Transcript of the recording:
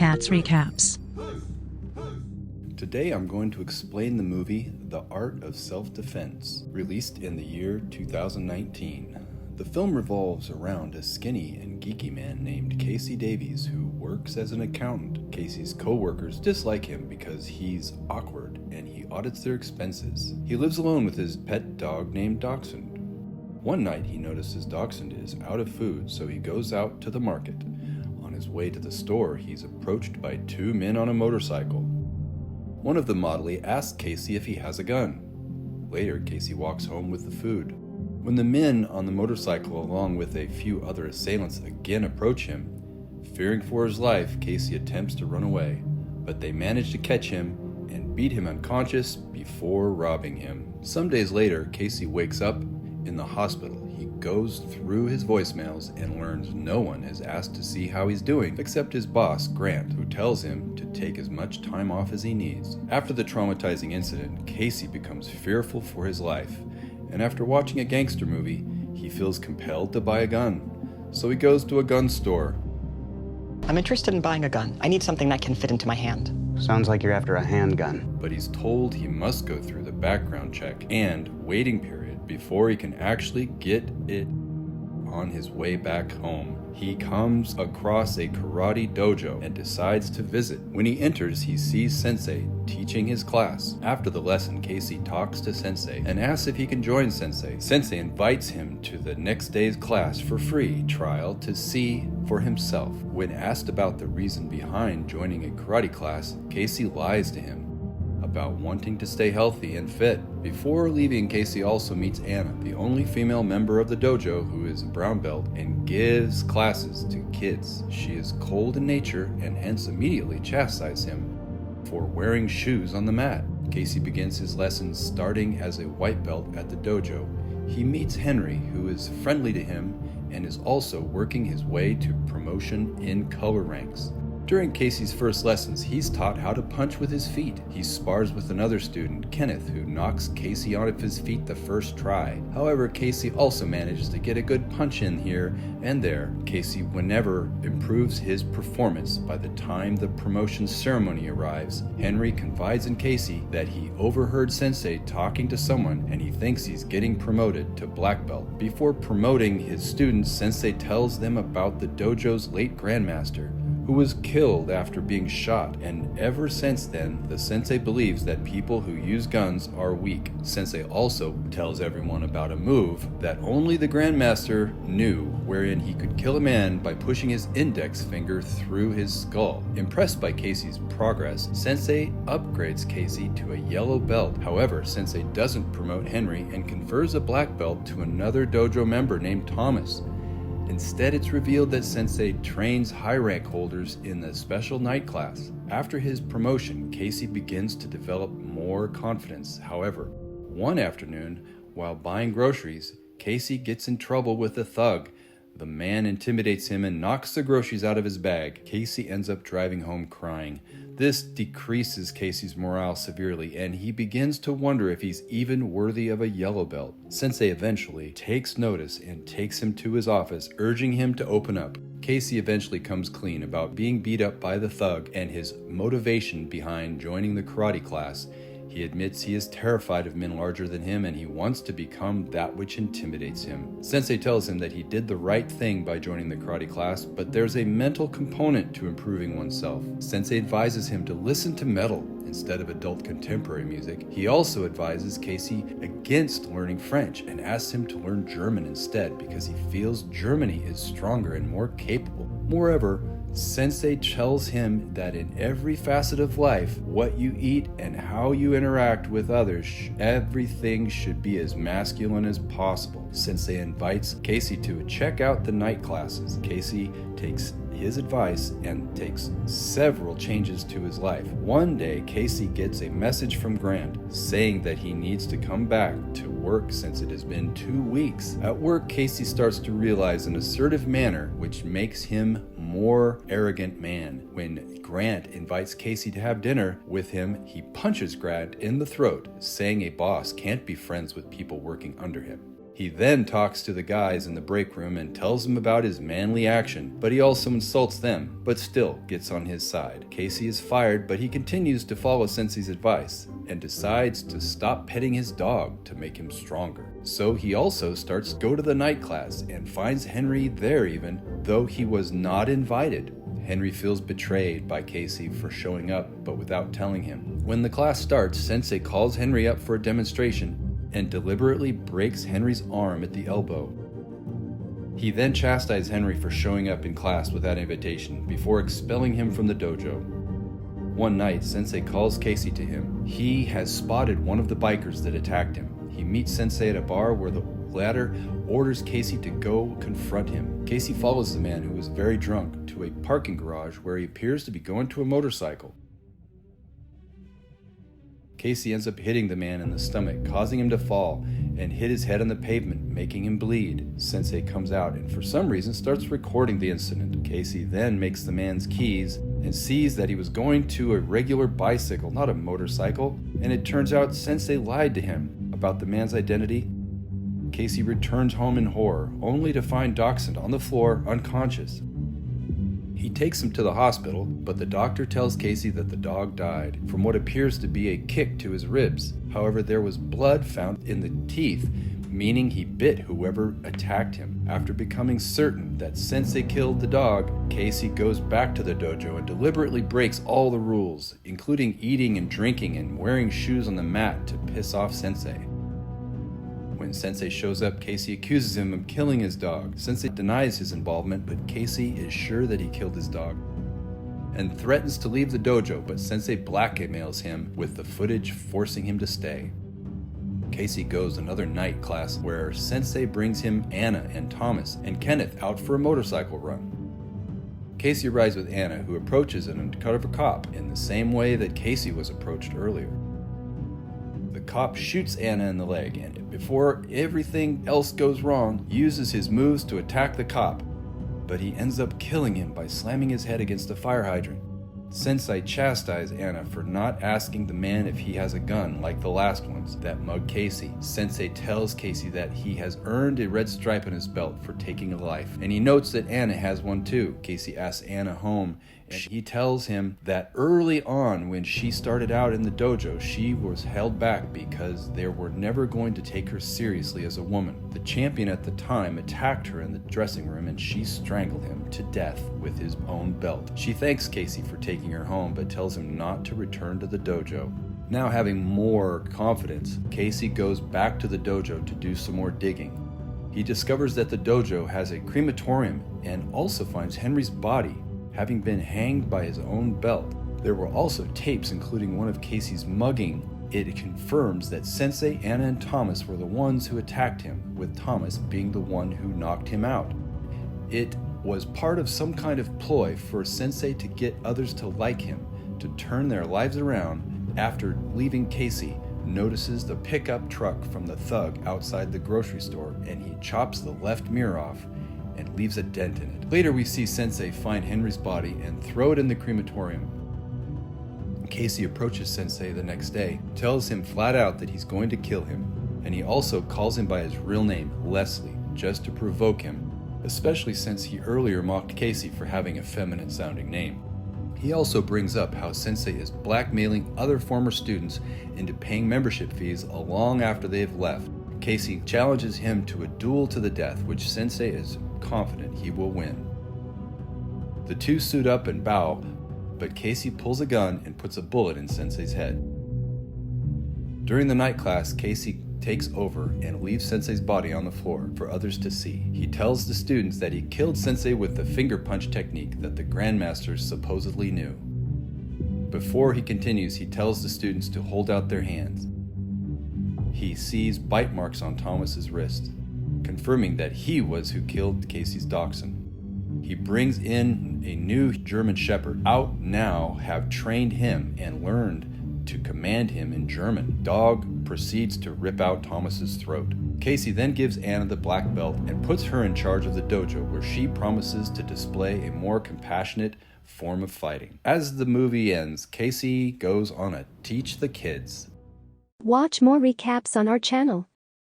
Cats Recaps. Today I'm going to explain the movie The Art of Self-Defense, released in the year 2019. The film revolves around a skinny and geeky man named Casey Davies who works as an accountant. Casey's co-workers dislike him because he's awkward and he audits their expenses. He lives alone with his pet dog named Dachshund. One night he notices Dachshund is out of food, so he goes out to the market. On his way to the store, he's approached by two men on a motorcycle. One of them oddly asks Casey if he has a gun. Later, Casey walks home with the food. When the men on the motorcycle, along with a few other assailants, again approach him, fearing for his life, Casey attempts to run away, but they manage to catch him and beat him unconscious before robbing him. Some days later, Casey wakes up in the hospital. He goes through his voicemails and learns no one has asked to see how he's doing except his boss, Grant, who tells him to take as much time off as he needs. After the traumatizing incident, Casey becomes fearful for his life, and after watching a gangster movie, he feels compelled to buy a gun. So he goes to a gun store. I'm interested in buying a gun. I need something that can fit into my hand. Sounds like you're after a handgun. But he's told he must go through the background check and waiting period before he can actually get it. On his way back home, he comes across a karate dojo and decides to visit. When he enters, he sees Sensei teaching his class. After the lesson, Casey talks to Sensei and asks if he can join Sensei. Sensei invites him to the next day's class for free trial to see for himself. When asked about the reason behind joining a karate class, Casey lies to him about wanting to stay healthy and fit. Before leaving, Casey also meets Anna, the only female member of the dojo who is a brown belt and gives classes to kids. She is cold in nature and hence immediately chastises him for wearing shoes on the mat. Casey begins his lessons starting as a white belt at the dojo. He meets Henry, who is friendly to him and is also working his way to promotion in color ranks. During Casey's first lessons, he's taught how to punch with his feet. He spars with another student, Kenneth, who knocks Casey out of his feet the first try. However, Casey also manages to get a good punch in here and there. Casey, whenever, improves his performance. By the time the promotion ceremony arrives, Henry confides in Casey that he overheard Sensei talking to someone and he thinks he's getting promoted to black belt. Before promoting his students, Sensei tells them about the dojo's late grandmaster, who was killed after being shot, and ever since then, the sensei believes that people who use guns are weak. Sensei also tells everyone about a move that only the Grandmaster knew, wherein he could kill a man by pushing his index finger through his skull. Impressed by Casey's progress, Sensei upgrades Casey to a yellow belt. However, Sensei doesn't promote Henry and confers a black belt to another dojo member named Thomas. Instead, it's revealed that Sensei trains high rank holders in the special night class. After his promotion, Casey begins to develop more confidence. However, one afternoon, while buying groceries, Casey gets in trouble with a thug. The man intimidates him and knocks the groceries out of his bag. Casey ends up driving home crying. This decreases Casey's morale severely, and he begins to wonder if he's even worthy of a yellow belt. Sensei eventually takes notice and takes him to his office, urging him to open up. Casey eventually comes clean about being beat up by the thug and his motivation behind joining the karate class. He admits he is terrified of men larger than him and he wants to become that which intimidates him. Sensei tells him that he did the right thing by joining the karate class, but there's a mental component to improving oneself. Sensei advises him to listen to metal instead of adult contemporary music. He also advises Casey against learning French and asks him to learn German instead because he feels Germany is stronger and more capable. Moreover, Sensei tells him that in every facet of life, what you eat and how you interact with others, everything should be as masculine as possible. Sensei invites Casey to check out the night classes. Casey takes his advice and takes several changes to his life. One day, Casey gets a message from Grant saying that he needs to come back to work since it has been 2 weeks. At work, Casey starts to realize an assertive manner which makes him more arrogant man. When Grant invites Casey to have dinner with him, he punches Grant in the throat, saying a boss can't be friends with people working under him. He He then talks to the guys in the break room and tells them about his manly action, but he also insults them, but still gets on his side. Casey is fired, but he continues to follow Sensei's advice and decides to stop petting his dog to make him stronger. So he also starts to go to the night class and finds Henry there even though he was not invited. Henry feels betrayed by Casey for showing up but without telling him. When the class starts, Sensei calls Henry up for a demonstration and deliberately breaks Henry's arm at the elbow. He then chastises Henry for showing up in class without invitation before expelling him from the dojo. One night, Sensei calls Casey to him. He has spotted one of the bikers that attacked him. He meets Sensei at a bar where the latter orders Casey to go confront him. Casey follows the man, who is very drunk, to a parking garage where he appears to be going to a motorcycle. Casey ends up hitting the man in the stomach, causing him to fall and hit his head on the pavement, making him bleed. Sensei comes out and for some reason starts recording the incident. Casey then makes the man's keys and sees that he was going to a regular bicycle, not a motorcycle, and it turns out Sensei lied to him about the man's identity. Casey returns home in horror, only to find Dachshund on the floor, unconscious. He takes him to the hospital, but the doctor tells Casey that the dog died from what appears to be a kick to his ribs. However, there was blood found in the teeth, meaning he bit whoever attacked him. After becoming certain that Sensei killed the dog, Casey goes back to the dojo and deliberately breaks all the rules, including eating and drinking and wearing shoes on the mat to piss off Sensei. When Sensei shows up, Casey accuses him of killing his dog. Sensei denies his involvement, but Casey is sure that he killed his dog and threatens to leave the dojo, but Sensei blackmails him with the footage, forcing him to stay. Casey goes another night class where Sensei brings him Anna and Thomas and Kenneth out for a motorcycle run. Casey rides with Anna, who approaches an undercover cop in the same way that Casey was approached earlier. The cop shoots Anna in the leg and, before everything else goes wrong, uses his moves to attack the cop, but he ends up killing him by slamming his head against a fire hydrant. Sensei chastises Anna for not asking the man if he has a gun like the last ones that mugged Casey. Sensei tells Casey that he has earned a red stripe on his belt for taking a life, and he notes that Anna has one too. Casey asks Anna home, and he tells him that early on when she started out in the dojo, she was held back because they were never going to take her seriously as a woman. The champion at the time attacked her in the dressing room and she strangled him to death with his own belt. She thanks Casey for taking her home, but tells him not to return to the dojo. Now having more confidence, Casey goes back to the dojo to do some more digging. He discovers that the dojo has a crematorium and also finds Henry's body, having been hanged by his own belt. There were also tapes including one of Casey's mugging. It confirms that Sensei, Anna, and Thomas were the ones who attacked him, with Thomas being the one who knocked him out. It was part of some kind of ploy for Sensei to get others to like him, to turn their lives around. After leaving, Casey notices the pickup truck from the thug outside the grocery store, and he chops the left mirror off and leaves a dent in it. Later we see Sensei find Henry's body and throw it in the crematorium. Casey approaches Sensei the next day, tells him flat out that he's going to kill him, and he also calls him by his real name, Leslie, just to provoke him, especially since he earlier mocked Casey for having a feminine sounding name. He also brings up how Sensei is blackmailing other former students into paying membership fees long after they have left. Casey challenges him to a duel to the death, which Sensei is confident he will win. The two suit up and bow, but Casey pulls a gun and puts a bullet in Sensei's head. During the night class, Casey takes over and leaves Sensei's body on the floor for others to see. He tells the students that he killed Sensei with the finger punch technique that the Grandmasters supposedly knew. Before he continues, he tells the students to hold out their hands. He sees bite marks on Thomas's wrist, confirming that he was who killed Casey's dachshund. He brings in a new German Shepherd, out now have trained him and learned to command him in German. Dog proceeds to rip out Thomas's throat. Casey then gives Anna the black belt and puts her in charge of the dojo, where she promises to display a more compassionate form of fighting. As the movie ends, Casey goes on a teach the kids. Watch more recaps on our channel.